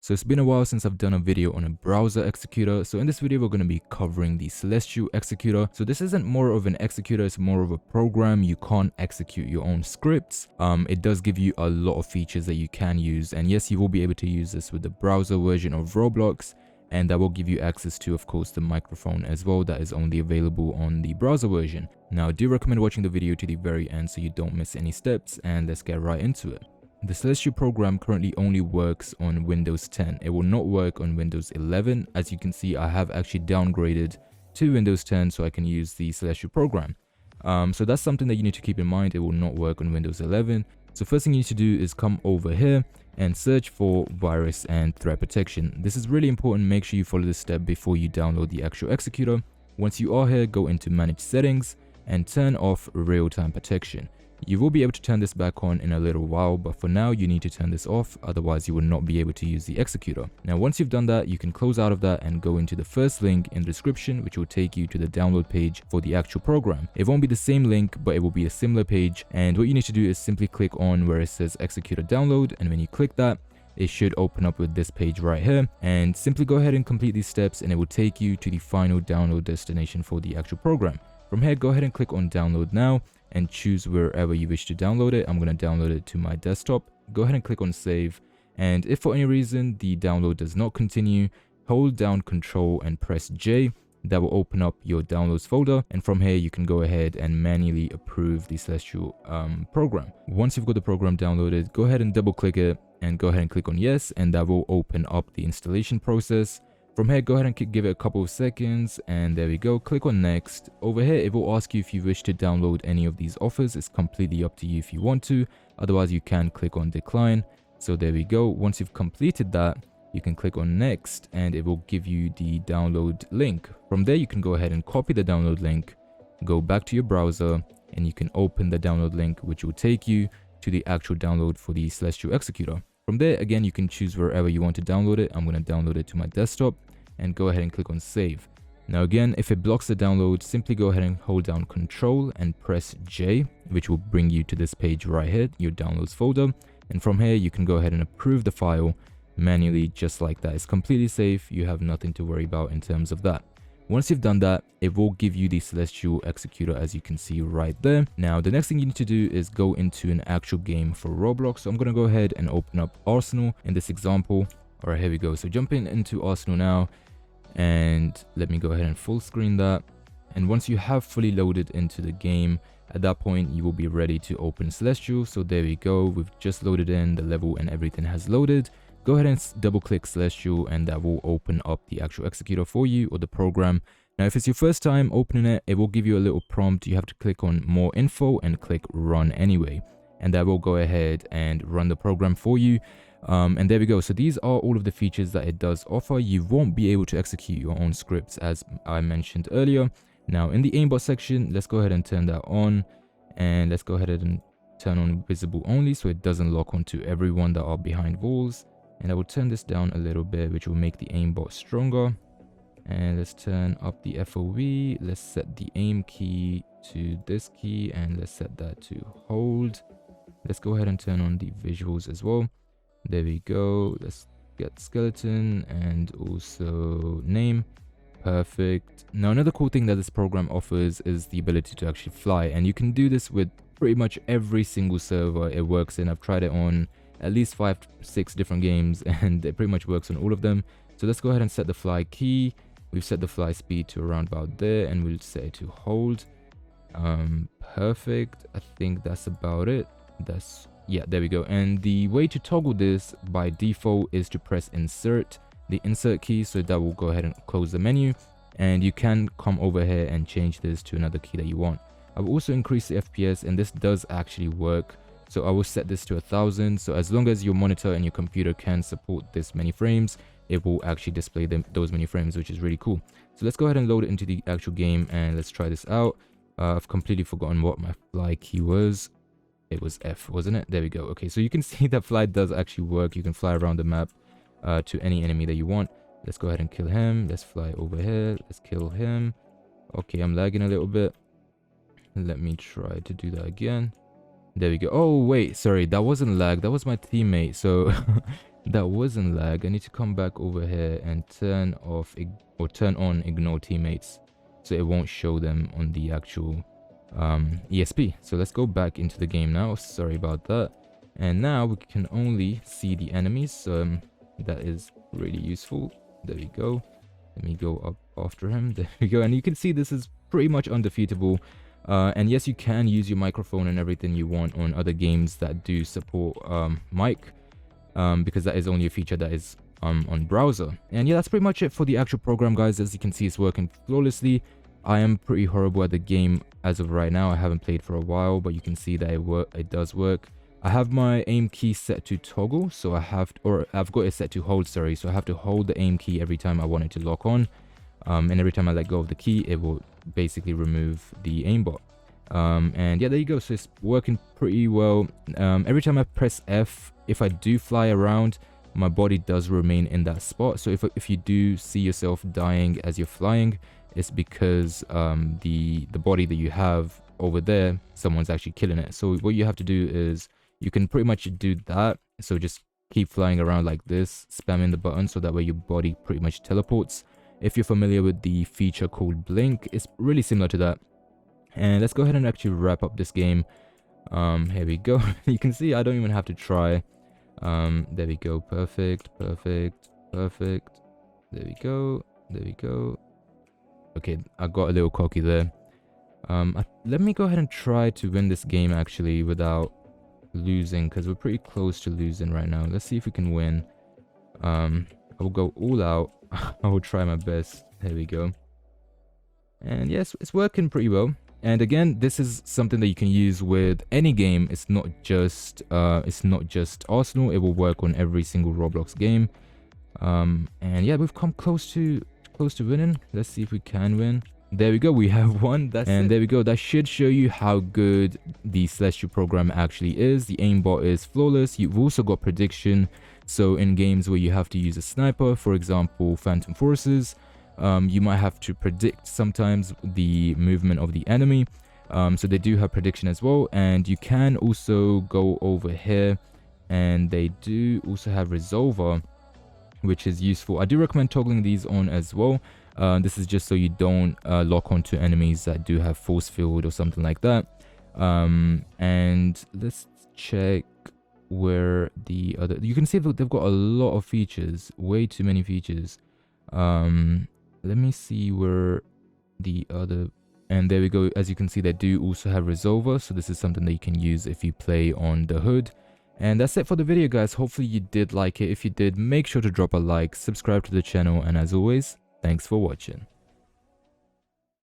So it's been a while since I've done a video on a browser executor. So in this video, we're going to be covering the Celestial executor. So this isn't more of an executor, it's more of a program. You can't execute your own scripts. It does give you a lot of features that you can use. And yes, you will be able to use this with the browser version of Roblox. And that will give you access to, of course, the microphone as well that is only available on the browser version. Now, I do recommend watching the video to the very end so you don't miss any steps, and let's get right into it. The Celestial program currently only works on Windows 10. It will not work on Windows 11. As you can see, I have actually downgraded to Windows 10 so I can use the Celestial program. So that's something that you need to keep in mind. It will not work on Windows 11. So first thing you need to do is come over here and search for virus and threat protection. This is really important. Make sure you follow this step before you download the actual executor. Once you are here, go into manage settings and turn off real-time protection. You will be able to turn this back on in a little while, but for now you need to turn this off, otherwise you will not be able to use the executor. Now once you've done that, you can close out of that and go into the first link in the description, which will take you to the download page for the actual program. It won't be the same link, but it will be a similar page, and what you need to do is simply click on where it says executor download, and when you click that, it should open up with this page right here, and simply go ahead and complete these steps and it will take you to the final download destination for the actual program. From here, go ahead and click on download now and choose wherever you wish to download it. I'm going to download it to my desktop. Go ahead and click on save, and if for any reason the download does not continue, hold down Control and press J. That will open up your downloads folder, and from here you can go ahead and manually approve the Celestial program. Once you've got the program downloaded, go ahead and double click it and go ahead and click on yes, and that will open up the installation process. From here, go ahead and give it a couple of seconds, and there we go. Click on next. Over here, it will ask you if you wish to download any of these offers. It's completely up to you if you want to. Otherwise, you can click on decline. So there we go. Once you've completed that, you can click on next and it will give you the download link. From there, you can go ahead and copy the download link, go back to your browser, and you can open the download link, which will take you to the actual download for the Celestial executor. From there, again, you can choose wherever you want to download it. I'm going to download it to my desktop and go ahead and click on save. Now again, if it blocks the download, simply go ahead and hold down Control and press J, which will bring you to this page right here, your downloads folder. And from here, you can go ahead and approve the file manually, just like that. It's completely safe. You have nothing to worry about in terms of that. Once you've done that, it will give you the Celestial executor, as you can see right there. Now, the next thing you need to do is go into an actual game for Roblox. So I'm going to go ahead and open up Arsenal in this example. All right, here we go. So jumping into Arsenal now, and let me go ahead and full screen that. And once you have fully loaded into the game, at that point, you will be ready to open Celestial. So there we go. We've just loaded in the level and everything has loaded. Go ahead and double click Celestial, and that will open up the actual executor for you, or the program. Now, if it's your first time opening it, it will give you a little prompt. You have to click on more info and click run anyway, and that will go ahead and run the program for you. And there we go. So these are all of the features that it does offer. You won't be able to execute your own scripts, as I mentioned earlier. Now in the aimbot section, let's go ahead and turn that on, and let's go ahead and turn on visible only so it doesn't lock onto everyone that are behind walls. And I will turn this down a little bit, which will make the aimbot stronger. And let's turn up the FOV. Let's set the aim key to this key, and let's set that to hold. Let's go ahead and turn on the visuals as well. There we go. Let's get skeleton and also name. Perfect. Now, another cool thing that this program offers is the ability to actually fly, and you can do this with pretty much every single server it works in. I've tried it on at least 5-6 different games, and it pretty much works on all of them. So let's go ahead and set the fly key. We've set the fly speed to around about there, and we'll set it to hold. Perfect. I think that's about it. Yeah, there we go. And the way to toggle this by default is to press insert, the insert key, so that will go ahead and close the menu. And you can come over here and change this to another key that you want. I will also increase the FPS, and this does actually work. So I will set this to 1000. So as long as your monitor and your computer can support this many frames, it will actually display those many frames, which is really cool. So let's go ahead and load it into the actual game, and let's try this out. I've completely forgotten what my fly key was. It was F, wasn't it? There we go. Okay, so you can see that fly does actually work. You can fly around the map to any enemy that you want. Let's go ahead and kill him. Let's fly over here. Let's kill him. Okay, I'm lagging a little bit. Let me try to do that again. There we go. Oh, wait, sorry, that wasn't lag. That was my teammate. So That wasn't lag. I need to come back over here and turn off or turn on ignore teammates, so it won't show them on the actual ESP. So let's go back into the game now. Sorry about that. And now we can only see the enemies. That is really useful. There we go. Let me go up after him. There we go. And you can see this is pretty much undefeatable. And yes, you can use your microphone and everything you want on other games that do support mic. Because that is only a feature that is on browser. And yeah, that's pretty much it for the actual program, guys. As you can see, it's working flawlessly. I am pretty horrible at the game as of right now. I haven't played for a while, but you can see that it does work. I have my aim key set to toggle, so I've got it set to hold, sorry. So I have to hold the aim key every time I want it to lock on. And every time I let go of the key, it will basically remove the aimbot. And yeah, there you go. So it's working pretty well. Every time I press F, if I do fly around, my body does remain in that spot. So if you do see yourself dying as you're flying, it's because the body that you have over there, someone's actually killing it. So what you have to do is you can pretty much do that. So just keep flying around like this, spamming the button, so that way your body pretty much teleports. If you're familiar with the feature called Blink, it's really similar to that. And let's go ahead and actually wrap up this game. Here we go. You can see I don't even have to try. There we go. Perfect. There we go. Okay, I got a little cocky there. Let me go ahead and try to win this game actually without losing, because we're pretty close to losing right now. Let's see if we can win. I will go all out. I will try my best. Here we go. And yes, it's working pretty well. And again, this is something that you can use with any game. It's not just Arsenal. It will work on every single Roblox game. And yeah, we've come close to winning. Let's see if we can win. There we go. We have won. There we go. That should show you how good the Celestial program actually is. The aimbot is flawless. You've also got prediction. So in games where you have to use a sniper, for example, Phantom Forces, you might have to predict sometimes the movement of the enemy. So they do have prediction as well. And you can also go over here, and they do also have Resolver, which is useful. I do recommend toggling these on as well. This is just so you don't lock onto enemies that do have force field or something like that. And let's check where the other, you can see they've got a lot of features, way too many features. Let me see where the other, and there we go. As you can see, they do also have Resolver, so this is something that you can use if you play on the hood. And that's it for the video, guys. Hopefully you did like it. If you did, make sure to drop a like, subscribe to the channel, and as always, thanks for watching.